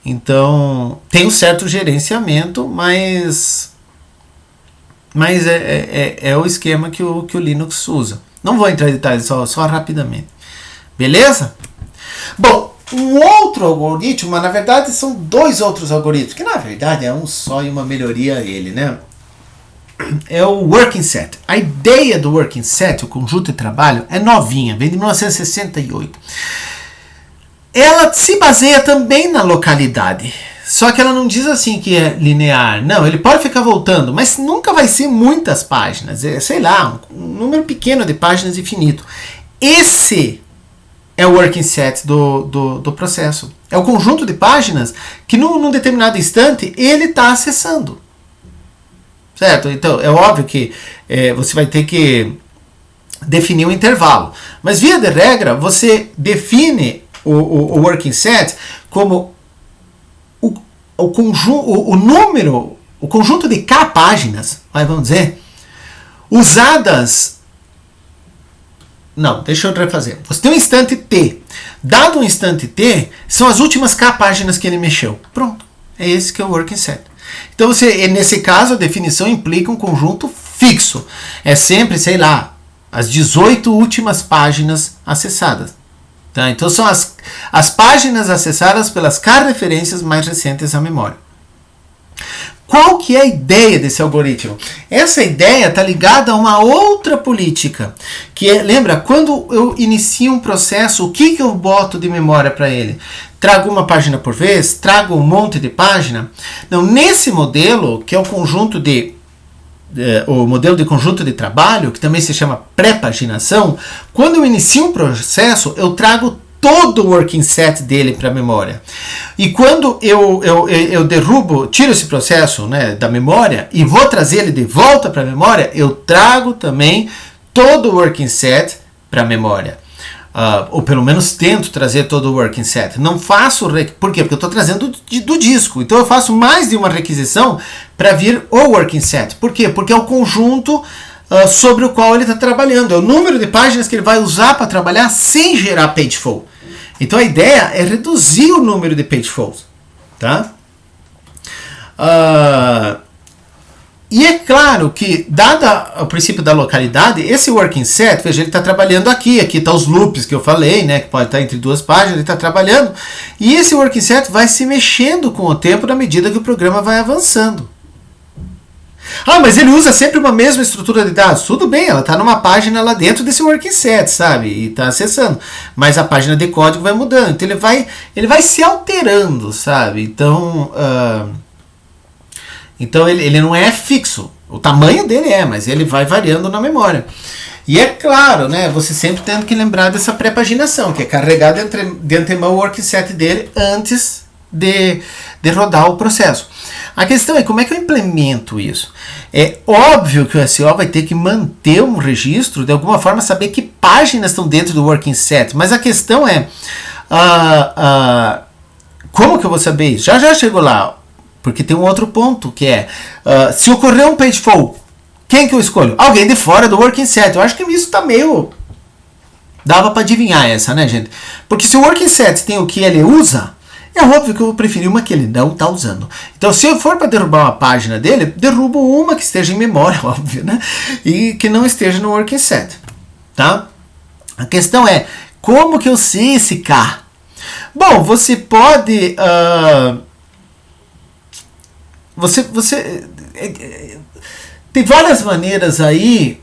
Então, tem um certo gerenciamento, mas é o esquema que o Linux usa. Não vou entrar em detalhes, só rapidamente. Beleza? Bom, um outro algoritmo, mas na verdade são dois outros algoritmos, que na verdade é um só e uma melhoria a ele, né? É o Working Set. A ideia do Working Set, o conjunto de trabalho, é novinha, vem de 1968. Ela se baseia também na localidade. Só que ela não diz assim que é linear. Não, ele pode ficar voltando, mas nunca vai ser muitas páginas. Sei lá, um número pequeno de páginas infinito. Esse é o working set do processo. É o conjunto de páginas que num determinado instante ele está acessando. Certo? Então, é óbvio que você vai ter que definir um intervalo. Mas, via de regra, você define o working set como o número, o conjunto de K páginas, vamos dizer, usadas. Não, deixa eu refazer. Você tem um instante T. Dado um instante T, são as últimas K páginas que ele mexeu. Pronto. É esse que é o working set. Então, nesse caso, a definição implica um conjunto fixo. É sempre, sei lá, as 18 últimas páginas acessadas. Tá? Então são as páginas acessadas pelas K referências mais recentes à memória. Qual que é a ideia desse algoritmo? Essa ideia está ligada a uma outra política, que é, lembra, quando eu inicio um processo, o que eu boto de memória para ele? Trago uma página por vez? Trago um monte de página? Não, nesse modelo, que é o modelo de conjunto de trabalho, que também se chama pré-paginação, quando eu inicio um processo, eu trago todo o working set dele para a memória. E quando eu tiro esse processo, né, da memória e vou trazer ele de volta para a memória, eu trago também todo o working set para a memória. Ou pelo menos tento trazer todo o working set. Não faço... Por quê? Porque eu estou trazendo do disco. Então eu faço mais de uma requisição para vir o working set. Por quê? Porque é o conjunto sobre o qual ele está trabalhando. É o número de páginas que ele vai usar para trabalhar sem gerar pageflow. Então a ideia é reduzir o número de pageflows. Tá? E é claro que, dado o princípio da localidade, esse working set, veja, ele está trabalhando aqui está os loops que eu falei, né, que pode estar entre duas páginas, ele está trabalhando, e esse working set vai se mexendo com o tempo na medida que o programa vai avançando. Mas ele usa sempre uma mesma estrutura de dados. Tudo bem, ela está numa página lá dentro desse working set, sabe, e está acessando, mas a página de código vai mudando, então ele vai se alterando, sabe, Então ele não é fixo. O tamanho dele mas ele vai variando na memória. E é claro, né, você sempre tem que lembrar dessa pré-paginação, que é carregar de antemão o working set dele antes de rodar o processo. A questão é como é que eu implemento isso. É óbvio que o SO vai ter que manter um registro, de alguma forma saber que páginas estão dentro do working set. Mas a questão é, como que eu vou saber isso? Já chego lá. Porque tem um outro ponto, que é, se ocorrer um pageflow, quem que eu escolho? Alguém de fora do working set. Eu acho que isso está meio... Dava para adivinhar essa, né, gente? Porque se o working set tem o que ele usa, é óbvio que eu vou preferir uma que ele não está usando. Então, se eu for para derrubar uma página dele, derrubo uma que esteja em memória, óbvio, né? E que não esteja no working set. Tá? A questão é, como que eu sei esse K? Bom, você pode... tem várias maneiras aí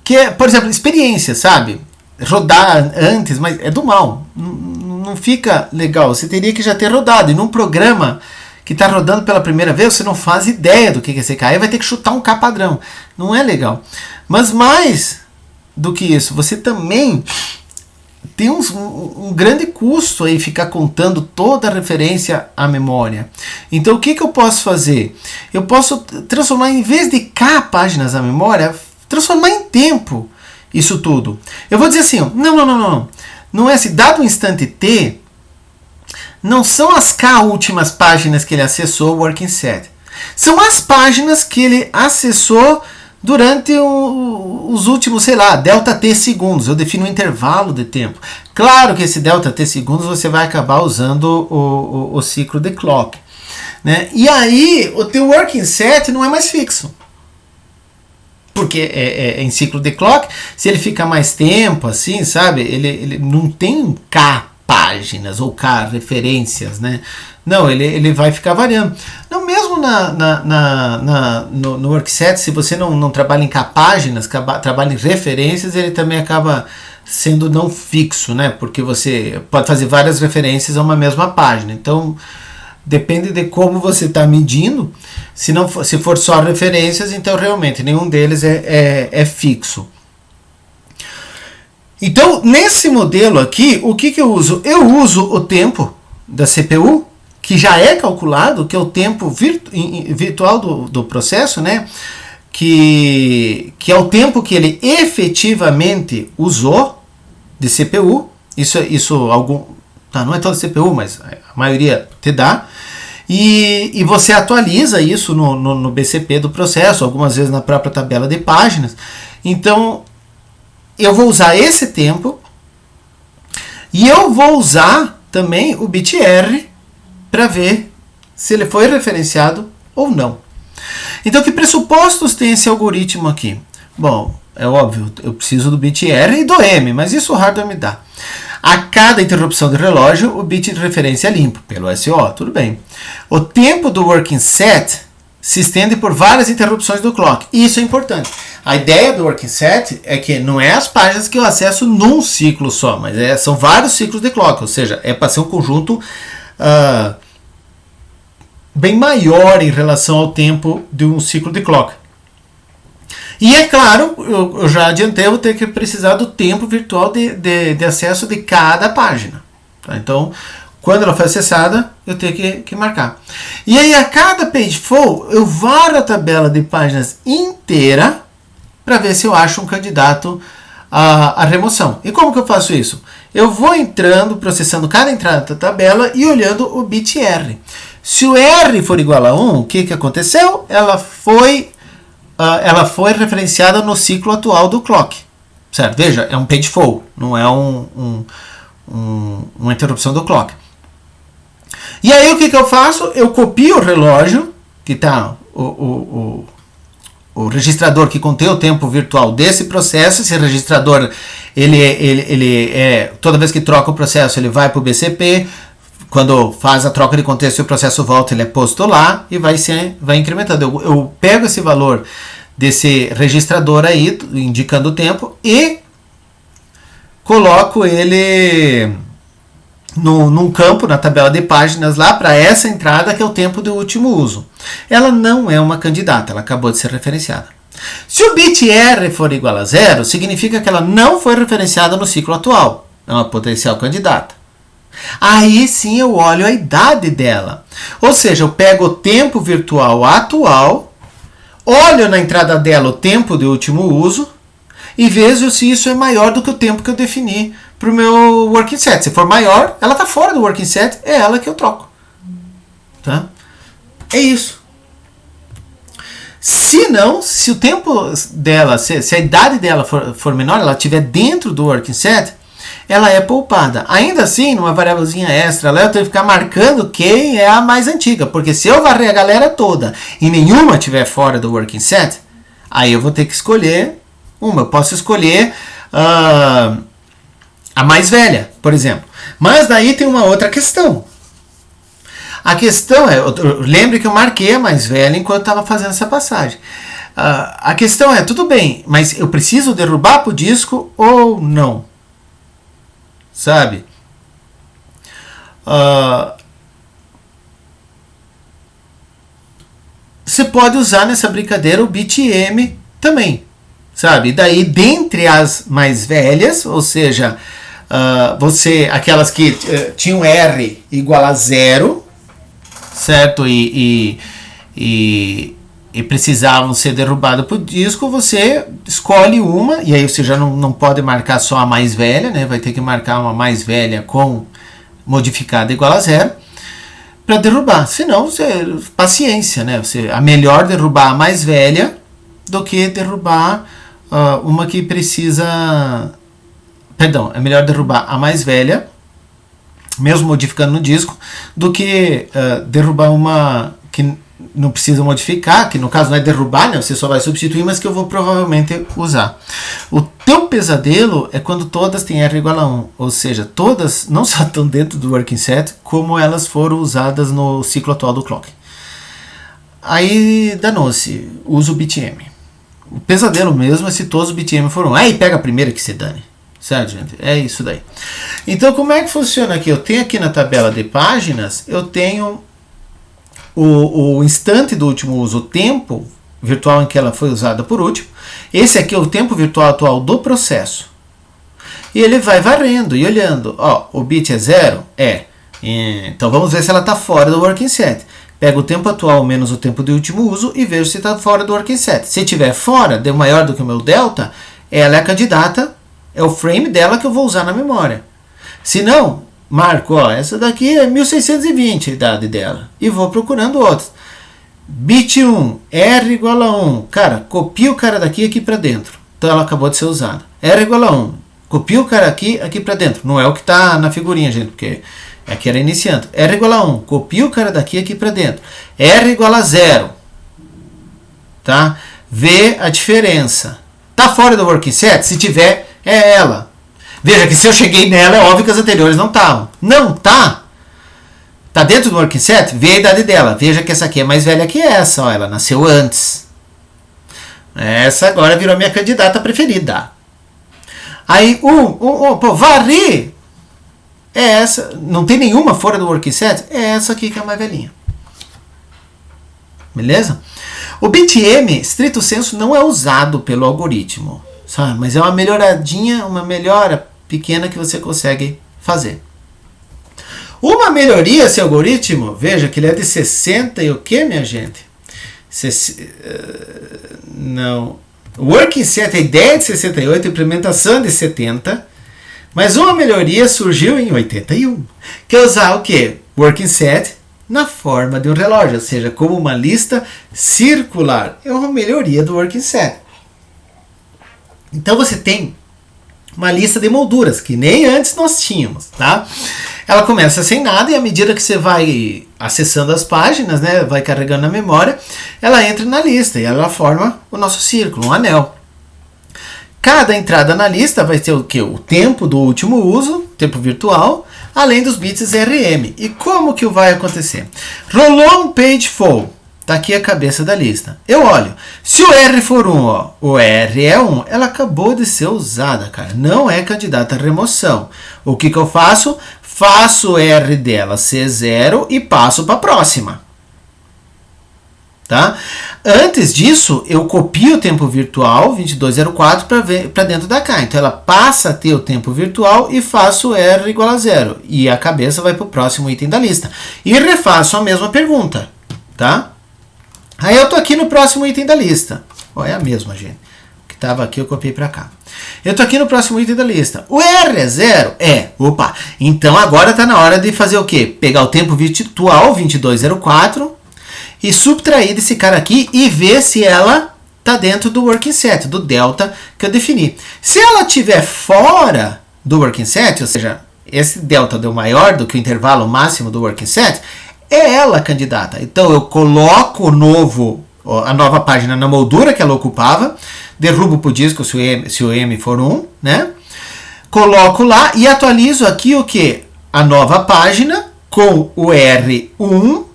que é, por exemplo, experiência, sabe? rodar antes, mas é do mal. Não fica legal. Você teria que já ter rodado. E num programa que está rodando pela primeira vez, você não faz ideia do que é CK. Aí vai ter que chutar um K padrão. Não é legal. Mas mais do que isso, você também tem um grande custo aí ficar contando toda a referência à memória. Então o que eu posso fazer? Eu posso transformar, em vez de K páginas à memória, transformar em tempo isso tudo. Eu vou dizer assim, ó, não. Não é assim, dado o instante T, não são as K últimas páginas que ele acessou o working set. São as páginas que ele acessou durante os últimos, sei lá, delta T segundos. Eu defino um intervalo de tempo. Claro que esse delta T segundos você vai acabar usando o ciclo de clock. Né? E aí o teu working set não é mais fixo. Porque é em ciclo de clock, se ele fica mais tempo, assim, sabe? Ele não tem K páginas ou K referências, né? Não, ele vai ficar variando. Não, mesmo no workset, se você não trabalha em K páginas, trabalha em referências, ele também acaba sendo não fixo, né? Porque você pode fazer várias referências a uma mesma página. Então, depende de como você está medindo. Se for só referências, então realmente nenhum deles é fixo. Então, nesse modelo aqui, o que eu uso? Eu uso o tempo da CPU, que já é calculado, que é o tempo virtual do processo, né? Que é o tempo que ele efetivamente usou de CPU. Não é toda CPU, mas a maioria te dá. E você atualiza isso no BCP do processo, algumas vezes na própria tabela de páginas. Então, eu vou usar esse tempo e eu vou usar também o bit R para ver se ele foi referenciado ou não. Então, que pressupostos tem esse algoritmo aqui? Bom, é óbvio, eu preciso do bit R e do M, mas isso o hardware me dá. A cada interrupção do relógio, o bit de referência é limpo, pelo SO, tudo bem. O tempo do working set se estende por várias interrupções do clock. Isso é importante. A ideia do working set é que não é as páginas que eu acesso num ciclo só, mas são vários ciclos de clock, ou seja, é para ser um conjunto bem maior em relação ao tempo de um ciclo de clock. E é claro, eu já adiantei, eu vou ter que precisar do tempo virtual de acesso de cada página. Tá? Então, quando ela foi acessada, eu tenho que marcar. E aí, a cada pageful, eu varo a tabela de páginas inteira para ver se eu acho um candidato à remoção. E como que eu faço isso? Eu vou entrando, processando cada entrada da tabela e olhando o bit R. Se o R for igual a 1, o que aconteceu? Ela foi referenciada no ciclo atual do clock. Certo? Veja, é um pageful, não é uma interrupção do clock. E aí o que eu faço? Eu copio o relógio, que está o registrador que contém o tempo virtual desse processo. Esse registrador, toda vez que troca o processo, ele vai para o BCP. Quando faz a troca de contexto e o processo volta, ele é posto lá e vai incrementando. Eu pego esse valor desse registrador aí, indicando o tempo, e coloco ele num campo, na tabela de páginas lá, para essa entrada que é o tempo do último uso. Ela não é uma candidata, ela acabou de ser referenciada. Se o bit R for igual a 0, significa que ela não foi referenciada no ciclo atual. É uma potencial candidata. Aí sim eu olho a idade dela. Ou seja, eu pego o tempo virtual atual, olho na entrada dela o tempo de último uso e vejo se isso é maior do que o tempo que eu defini para o meu working set. Se for maior, ela está fora do working set, é ela que eu troco. Tá? É isso. Se não, se o tempo dela, se a idade dela for menor, ela estiver dentro do working set, ela é poupada. Ainda assim, numa variávelzinha extra, eu tenho que ficar marcando quem é a mais antiga, porque se eu varrer a galera toda e nenhuma estiver fora do working set, aí eu vou ter que escolher uma. Eu posso escolher a mais velha, por exemplo. Mas daí tem uma outra questão. A questão é, lembre que eu marquei a mais velha enquanto estava fazendo essa passagem. A questão é, tudo bem, mas eu preciso derrubar para o disco ou não? sabe? Você pode usar nessa brincadeira o BitM também, sabe? Daí, dentre as mais velhas, ou seja, aquelas que tinham R igual a 0, certo? E precisavam ser derrubadas por disco, você escolhe uma, e aí você já não pode marcar só a mais velha, né? Vai ter que marcar uma mais velha com modificada igual a 0 para derrubar. Senão, paciência, né? É melhor derrubar a mais velha do que derrubar uma que precisa... Perdão, é melhor derrubar a mais velha, mesmo modificando no disco, do que derrubar uma que não precisa modificar, que no caso não é derrubar, né? Você só vai substituir, mas que eu vou provavelmente usar. O teu pesadelo é quando todas têm R igual a 1, ou seja, todas não só estão dentro do working set, como elas foram usadas no ciclo atual do clock. Aí danou-se, usa o BitM. O pesadelo mesmo é se todos os BitM foram, aí pega a primeira que se dane. Certo, gente? É isso daí. Então, como é que funciona aqui? Eu tenho aqui na tabela de páginas, eu tenho o instante do último uso, o tempo virtual em que ela foi usada por último. Esse aqui é o tempo virtual atual do processo. E ele vai varrendo e olhando. Ó, o bit é 0? É. Então, vamos ver se ela está fora do working set. Pego o tempo atual menos o tempo de último uso e vejo se está fora do working set. Se estiver fora, deu maior do que o meu delta, ela é a candidata. É o frame dela que eu vou usar na memória. Se não, marco, ó, essa daqui é 1620 a idade dela. E vou procurando outras. Bit 1, R igual a 1. Cara, copia o cara daqui aqui para dentro. Então ela acabou de ser usada. R igual a 1. Copia o cara aqui para dentro. Não é o que está na figurinha, gente, porque aqui era iniciante. R igual a 1. Copia o cara daqui aqui para dentro. R igual a 0. Tá? Vê a diferença. Tá fora do working set? Se tiver, é ela. Veja que se eu cheguei nela, é óbvio que as anteriores não estavam. Não tá? Tá dentro do working set? Vê a idade dela. Veja que essa aqui é mais velha que essa. Ó, ela nasceu antes. Essa agora virou minha candidata preferida. Aí, varri. É essa. Não tem nenhuma fora do working set? É essa aqui que é a mais velhinha. Beleza? O BitM, estrito sensu, não é usado pelo algoritmo. Sabe? Mas é uma melhoradinha, uma melhora pequena que você consegue fazer. Uma melhoria, esse algoritmo, veja que ele é de 60 e o que, minha gente? Não. Working set, a ideia é de 68, implementação é de 70, mas uma melhoria surgiu em 81, que é usar o que? Working set na forma de um relógio, ou seja, como uma lista circular. É uma melhoria do working set. Então você tem uma lista de molduras, que nem antes nós tínhamos, tá? Ela começa sem nada e à medida que você vai acessando as páginas, né, vai carregando na memória, ela entra na lista e ela forma o nosso círculo, um anel. Cada entrada na lista vai ter o quê? O tempo do último uso, tempo virtual, além dos bits RM. E como que vai acontecer? Rolou um page fall. Está aqui a cabeça da lista. Eu olho. Se o R for 1, ó, o R é 1, ela acabou de ser usada, cara. Não é candidata à remoção. O que eu faço? Faço o R dela ser 0 e passo para a próxima. Tá? Antes disso, eu copio o tempo virtual 2204 para dentro da K. Então ela passa a ter o tempo virtual e faço R igual a 0. E a cabeça vai para o próximo item da lista. E refaço a mesma pergunta. Tá? Aí eu tô aqui no próximo item da lista. Ó, é a mesma, gente. O que estava aqui eu copiei para cá. Eu tô aqui no próximo item da lista. O R é 0? É. Opa. Então agora está na hora de fazer o quê? Pegar o tempo virtual 2204 e subtrair desse cara aqui e ver se ela está dentro do working set, do delta que eu defini. Se ela estiver fora do working set, ou seja, esse delta deu maior do que o intervalo máximo do working set, é ela a candidata. Então eu coloco a nova página na moldura que ela ocupava, derrubo para o disco se o M for 1, né? Coloco lá e atualizo aqui o que? A nova página com o R1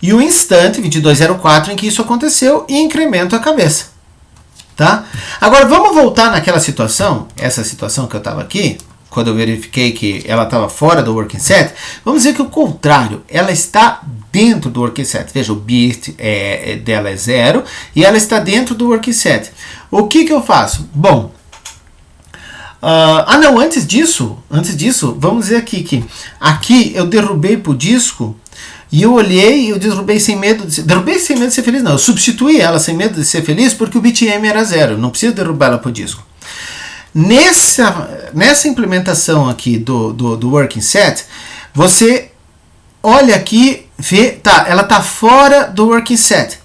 e o instante 2204 em que isso aconteceu e incremento a cabeça. Tá? Agora vamos voltar naquela situação, essa situação que eu estava aqui, quando eu verifiquei que ela estava fora do working set, vamos dizer que o contrário, ela está dentro do working set. Veja, o bit dela é 0 e ela está dentro do working set. O que eu faço? Bom, não, antes disso, vamos dizer aqui que aqui eu derrubei para o disco e eu olhei e eu derrubei sem medo de ser feliz, não. Eu substituí ela sem medo de ser feliz porque o bit M era 0. Não preciso derrubar ela para o disco. Nessa implementação aqui do working set, você olha aqui, vê, tá, ela está fora do working set.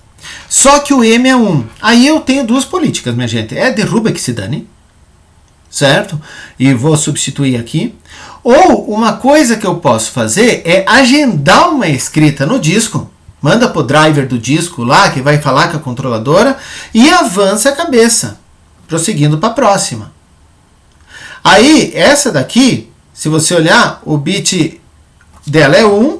Só que o M é 1. Aí eu tenho duas políticas, minha gente. Derruba que se dane, certo? E vou substituir aqui. Ou uma coisa que eu posso fazer é agendar uma escrita no disco. Manda pro driver do disco lá, que vai falar com a controladora, e avança a cabeça, prosseguindo para a próxima. Aí, essa daqui, se você olhar, o bit dela é 1,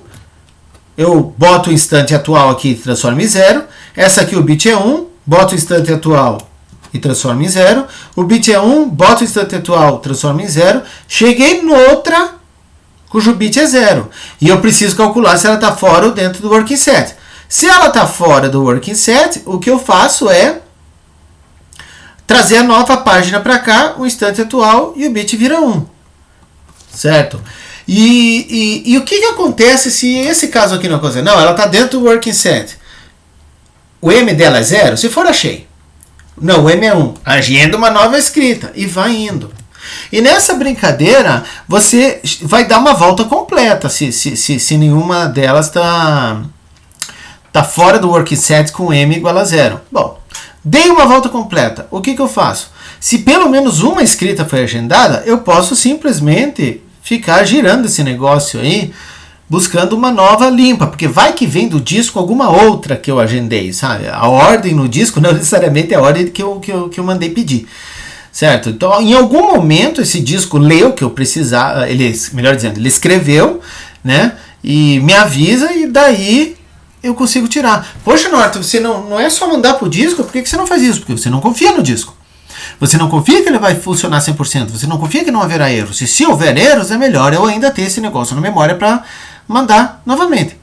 eu boto o instante atual aqui e transformo em 0. Essa aqui, o bit é 1, boto o instante atual e transformo em 0. O bit é 1, boto o instante atual, transformo em 0. Cheguei noutra, cujo bit é 0. E eu preciso calcular se ela está fora ou dentro do working set. Se ela está fora do working set, o que eu faço é trazer a nova página para cá, o instante atual, e o bit vira 1. Certo? E o que acontece se esse caso aqui não acontecer? Não, ela está dentro do working set. O M dela é 0? Se for, achei. Não, o M é 1. Agenda uma nova escrita. E vai indo. E nessa brincadeira, você vai dar uma volta completa se nenhuma delas está fora do working set com M igual a 0. Bom, dei uma volta completa. O que eu faço? Se pelo menos uma escrita foi agendada, eu posso simplesmente ficar girando esse negócio aí, buscando uma nova limpa, porque vai que vem do disco alguma outra que eu agendei, sabe? A ordem no disco não necessariamente é a ordem que eu mandei pedir, certo? Então, em algum momento, esse disco leu o que eu precisava, melhor dizendo, ele escreveu, né? E me avisa, e daí eu consigo tirar. Poxa, Norton, você não é só mandar pro disco? Por que você não faz isso? Porque você não confia no disco. Você não confia que ele vai funcionar 100%. Você não confia que não haverá erros. E se houver erros, é melhor eu ainda ter esse negócio na memória para mandar novamente.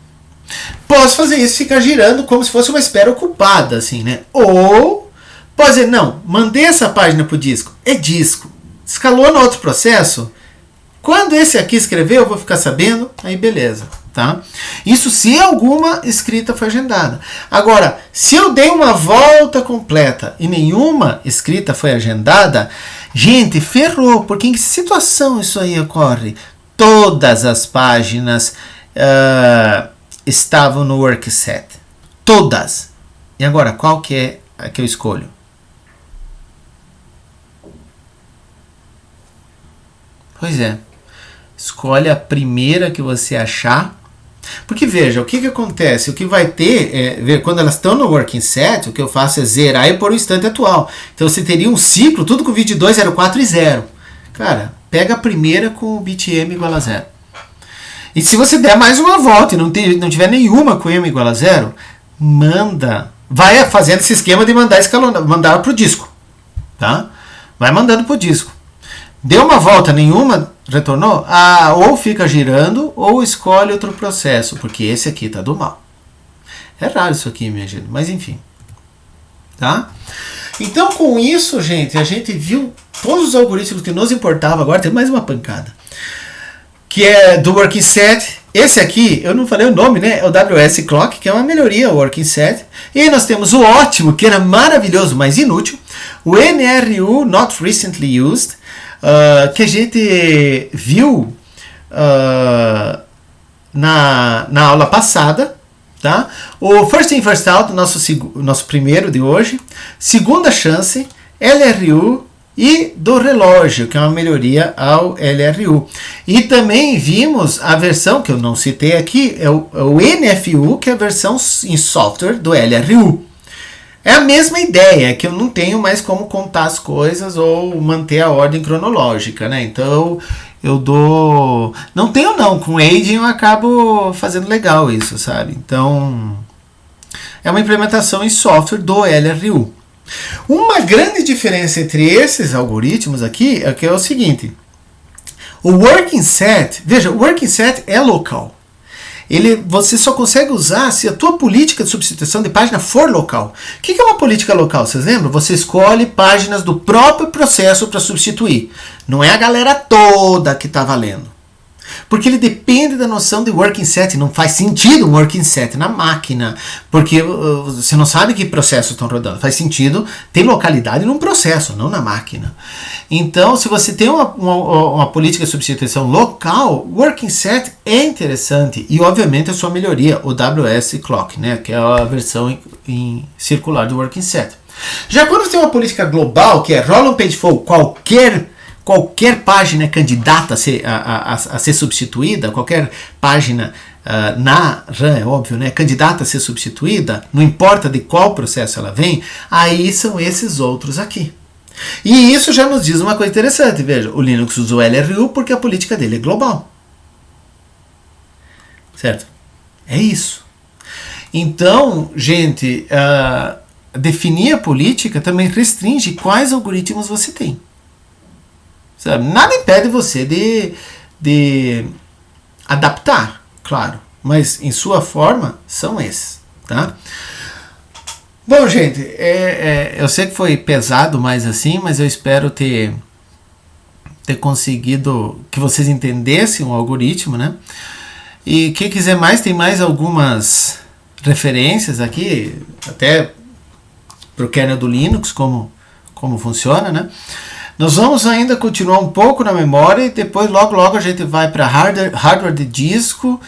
Posso fazer isso, ficar girando como se fosse uma espera ocupada, assim, né? Ou pode dizer, não, mandei essa página pro disco. É disco. Escalou no outro processo. Quando esse aqui escrever, eu vou ficar sabendo. Aí beleza. Tá? Isso se alguma escrita foi agendada. Agora, se eu dei uma volta completa e nenhuma escrita foi agendada, gente, ferrou, porque em que situação isso aí ocorre? Todas as páginas estavam no work set. Todas. E agora, qual que é a que eu escolho? Pois é. Escolhe a primeira que você achar. Porque veja, o que acontece? O que vai ter, quando elas estão no working set, o que eu faço é zerar e pôr o instante atual. Então você teria um ciclo, tudo com 22, 04 e 0. Cara, pega a primeira com o bit M igual a 0. E se você der mais uma volta e não tiver nenhuma com M igual a 0, vai fazendo esse esquema de mandar para o disco. Tá? Vai mandando para o disco. Deu uma volta, nenhuma retornou? Ou fica girando, ou escolhe outro processo, porque esse aqui tá do mal. É raro isso aqui, minha gente, mas enfim. Tá? Então, com isso, gente, a gente viu todos os algoritmos que nos importavam. Agora tem mais uma pancada. Que é do working set. Esse aqui, eu não falei o nome, né? É o WS Clock, que é uma melhoria ao working set. E aí nós temos o ótimo, que era maravilhoso, mas inútil. O NRU, Not Recently Used, que a gente viu na aula passada, tá? O First In, First Out, nosso primeiro de hoje. Segunda chance, LRU e do relógio, que é uma melhoria ao LRU. E também vimos a versão, que eu não citei aqui, é o NFU, que é a versão em software do LRU. É a mesma ideia, que eu não tenho mais como contar as coisas ou manter a ordem cronológica, né? Então eu dou... Não tenho não, com aging eu acabo fazendo legal isso, sabe? Então é uma implementação em software do LRU. Uma grande diferença entre esses algoritmos aqui é que é o seguinte. O working set, veja, o working set é local. Você só consegue usar se a tua política de substituição de página for local. O que é uma política local? Vocês lembram? Você escolhe páginas do próprio processo para substituir. Não é a galera toda que está valendo. Porque ele depende da noção de working set. Não faz sentido um working set na máquina, porque você não sabe que processos estão rodando. Faz sentido ter localidade num processo, não na máquina. Então, se você tem uma política de substituição local, working set é interessante. E, obviamente, a sua melhoria, o WS Clock, né, que é a versão em circular do working set. Já quando você tem uma política global, que é roll on page flow, qualquer página é candidata a ser substituída, qualquer página na RAM, é óbvio, né, candidata a ser substituída, não importa de qual processo ela vem, aí são esses outros aqui. E isso já nos diz uma coisa interessante, veja, o Linux usa o LRU porque a política dele é global. Certo? É isso. Então, gente, definir a política também restringe quais algoritmos você tem. Sabe? Nada impede você de adaptar, claro, mas em sua forma são esses, tá? Bom, gente, eu sei que foi pesado mais assim, mas eu espero ter conseguido que vocês entendessem o algoritmo, né? E quem quiser mais, tem mais algumas referências aqui, até para o kernel do Linux, como funciona, né? Nós vamos ainda continuar um pouco na memória e depois logo a gente vai para hardware de disco,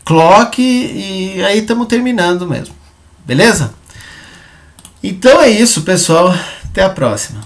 clock e aí estamos terminando mesmo. Beleza? Então é isso, pessoal. Até a próxima.